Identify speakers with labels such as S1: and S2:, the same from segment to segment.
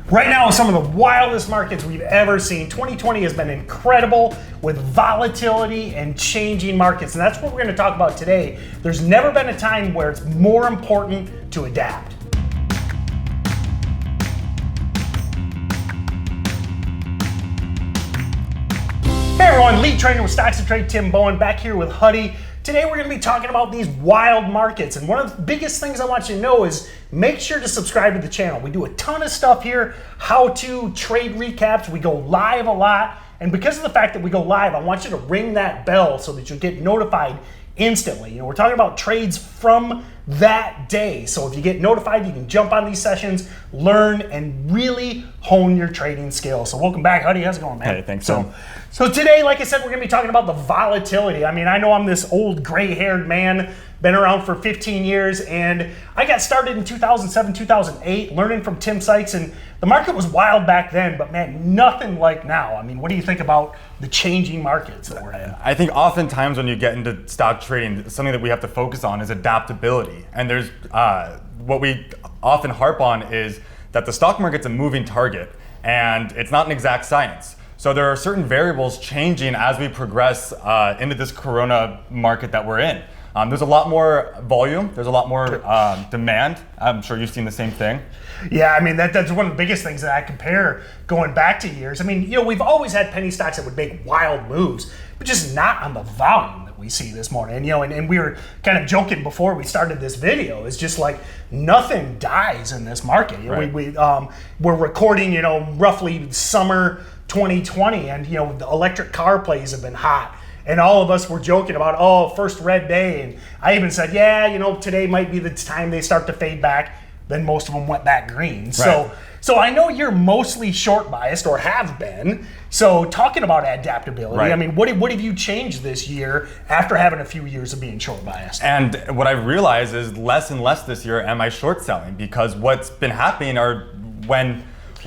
S1: Right now, some of the wildest markets we've ever seen. 2020 has been incredible with volatility and changing markets, and that's what we're going to talk about today. There's never been a time where it's more important to adapt. Hey everyone, lead trainer with StocksToTrade, Tim Bohen, back here with Huddie. Today we're going to be talking about these wild markets, and one of the biggest things I want you to know is make sure to subscribe to the channel. We do a ton of stuff here, how-to, trade recaps, we go live a lot, and because of the fact that we go live, I want you to ring that bell so that you get notified instantly. You know, we're talking about trades from that day, so if you get notified, you can jump on these sessions, learn, and really hone your trading skills. So welcome back, Huddy. How's it going, man?
S2: Hey, thanks.
S1: So today, like I said, we're going to be talking about the volatility. I mean, I know I'm this old gray-haired man, been around for 15 years, and I got started in 2007, 2008, learning from Tim Sykes, and the market was wild back then, but man, nothing like now. I mean, what do you think about the changing markets that we're in?
S2: I think oftentimes when you get into stock trading, something that we have to focus on is adaptability. And there's what we often harp on is that the stock market's a moving target, and it's not an exact science. So there are certain variables changing as we progress into this corona market that we're in. There's a lot more volume, there's a lot more demand. I'm sure you've seen the same thing.
S1: Yeah, I mean, that's one of the biggest things that I compare going back to years. I mean, you know, we've always had penny stocks that would make wild moves, but just not on the volume that we see this morning. You know, and we were kind of joking before we started this video. It's just like nothing dies in this market. You know,
S2: Right.
S1: we're recording, you know, roughly summer 2020, and you know, the electric car plays have been hot. And all of us were joking about, oh, first red day. And I even said, yeah, you know, today might be the time they start to fade back. Then most of them went back green.
S2: Right.
S1: So I know you're mostly short biased or have been. So talking about adaptability,
S2: Right.
S1: I mean, what have you changed this year after having a few years of being short biased?
S2: And what I've realized is less and less this year am I short selling, because what's been happening are when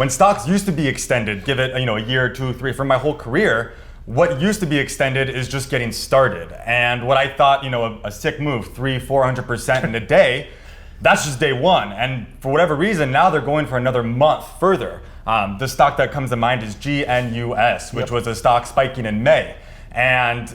S2: stocks used to be extended, give it, you know, a year, 2, 3, for my whole career, what used to be extended is just getting started. And what I thought, you know, a sick move, 300-400% in a day, that's just day one. And for whatever reason, now they're going for another month further. The stock that comes to mind is GNUS, which was a stock spiking in May. And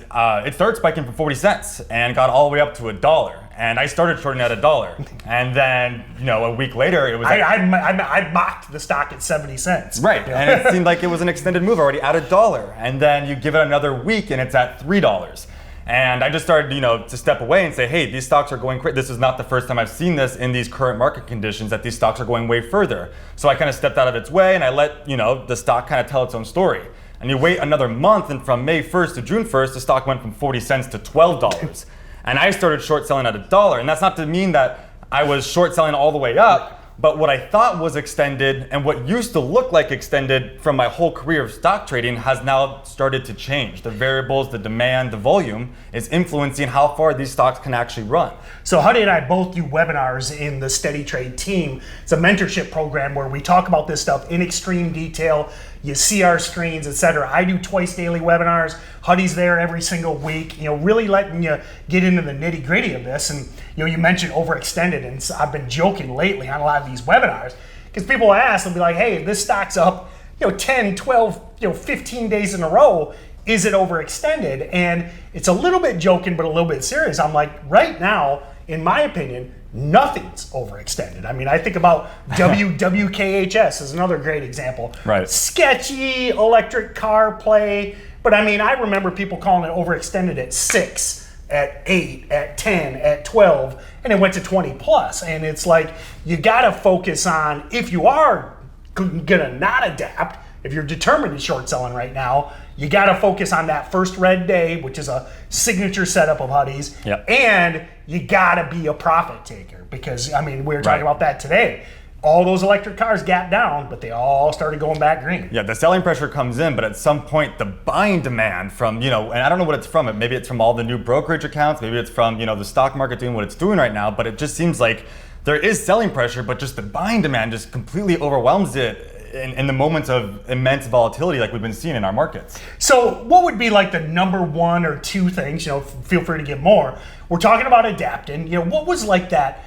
S2: it started spiking from 40 cents and got all the way up to $1. And I started shorting at $1. And then, you know, a week later, it was
S1: I mocked the stock at 70 cents.
S2: right, and it seemed like it was an extended move already at $1. And then you give it another week and it's at $3. And I just started, you know, to step away and say, hey, these stocks are going crazy. This is not the first time I've seen this in these current market conditions, that these stocks are going way further. So I kind of stepped out of its way and I let, you know, the stock kind of tell its own story. And you wait another month, and from May 1st to June 1st, the stock went from 40 cents to $12. And I started short selling at $1. And that's not to mean that I was short selling all the way up, but what I thought was extended and what used to look like extended from my whole career of stock trading has now started to change. The variables, the demand, the volume is influencing how far these stocks can actually run.
S1: So Huddy and I both do webinars in the Steady Trade team. It's a mentorship program where we talk about this stuff in extreme detail. You see our screens, etc. I do twice daily webinars. Huddy's there every single week, you know, really letting you get into the nitty gritty of this. And, you know, you mentioned overextended, and I've been joking lately on a lot of these webinars because people ask, they'll be like, hey, this stock's up, you know, 10, 12, you know, 15 days in a row. Is it overextended? And it's a little bit joking, but a little bit serious. I'm like, right now, in my opinion, nothing's overextended. I mean, I think about WKHS is another great example.
S2: Right.
S1: Sketchy electric car play. But I mean, I remember people calling it overextended at 6, at 8, at 10, at 12, and it went to 20 plus. And it's like, you gotta focus on, if you are gonna not adapt, if you're determined to short selling right now, you got to focus on that first red day, which is a signature setup of Huddy's.
S2: Yep.
S1: And you got to be a profit taker because, I mean, we were talking about that today. All those electric cars gapped down, but they all started going back green.
S2: Yeah, the selling pressure comes in, but at some point the buying demand from, you know, and I don't know what it's from. Maybe it's from all the new brokerage accounts. Maybe it's from, you know, the stock market doing what it's doing right now. But it just seems like there is selling pressure, but just the buying demand just completely overwhelms it in the moments of immense volatility like we've been seeing in our markets.
S1: So what would be like the number 1 or 2 things, you know, feel free to give more. We're talking about adapting. You know, what was like that,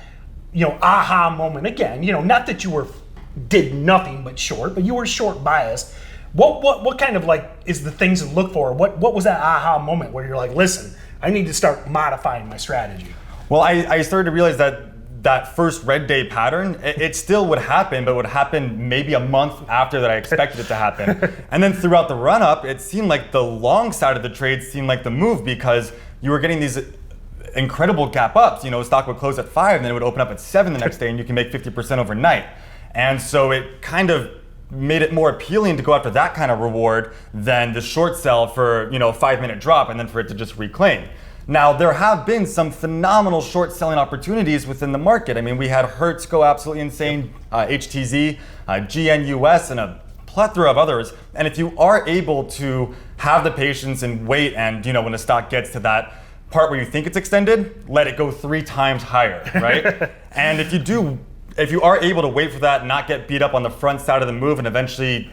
S1: you know, aha moment again? You know, not that you were did nothing but short, but you were short biased. What kind of like is the things to look for? What was that aha moment where you're like, listen, I need to start modifying my strategy?
S2: Well, I started to realize that first red day pattern, it still would happen, but it would happen maybe a month after that I expected it to happen. And then throughout the run up, it seemed like the long side of the trade seemed like the move because you were getting these incredible gap ups. You know, stock would close at 5 and then it would open up at 7 the next day and you can make 50% overnight. And so it kind of made it more appealing to go after that kind of reward than the short sell for, you know, a 5-minute drop and then for it to just reclaim. Now, there have been some phenomenal short selling opportunities within the market. I mean, we had Hertz go absolutely insane, HTZ, GNUS, and a plethora of others. And if you are able to have the patience and wait and, you know, when a stock gets to that part where you think it's extended, let it go 3 times higher, right? And if you are able to wait for that, not get beat up on the front side of the move and eventually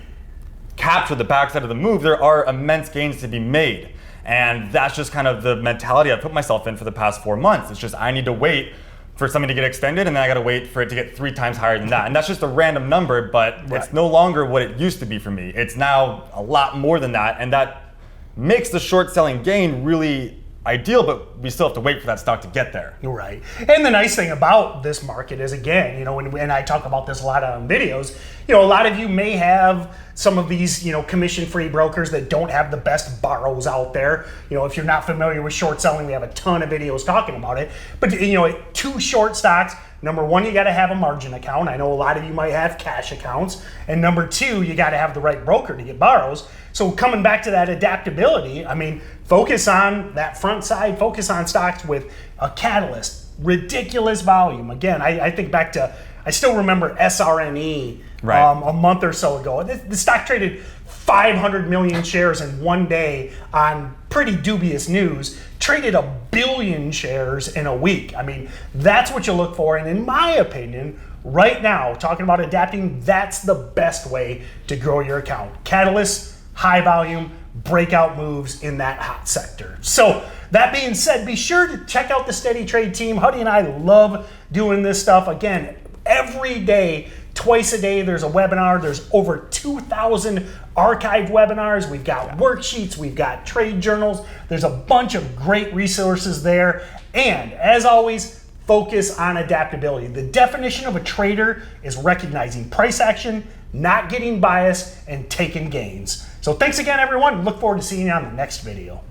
S2: capture the back side of the move, there are immense gains to be made. And that's just kind of the mentality I've put myself in for the past 4 months. It's just I need to wait for something to get extended and then I gotta wait for it to get 3 times higher than that. And that's just a random number, but It's no longer what it used to be for me. It's now a lot more than that, and that makes the short selling gain really ideal, but we still have to wait for that stock to get there.
S1: You're right. And the nice thing about this market is, again, you know, and I talk about this a lot on videos, you know, a lot of you may have some of these, you know, commission-free brokers that don't have the best borrows out there. You know, if you're not familiar with short selling, we have a ton of videos talking about it. But, you know, 2 short stocks, number 1, you got to have a margin account. I know a lot of you might have cash accounts. And number 2, you got to have the right broker to get borrows. So coming back to that adaptability, I mean, focus on that front side, focus on stocks with a catalyst, ridiculous volume. Again, I think back to, I still remember SRNE a month or so ago. The stock traded 500 million shares in one day on pretty dubious news, traded 1 billion shares in a week. I mean, that's what you look for. And in my opinion, right now, talking about adapting, that's the best way to grow your account. Catalysts, high volume, breakout moves in that hot sector. So that being said, be sure to check out the Steady Trade team. Huddy and I love doing this stuff. Again, every day, twice a day, there's a webinar. There's over 2,000 archived webinars. We've got worksheets. We've got trade journals. There's a bunch of great resources there. And as always, focus on adaptability. The definition of a trader is recognizing price action, not getting biased, and taking gains. So thanks again, everyone. Look forward to seeing you on the next video.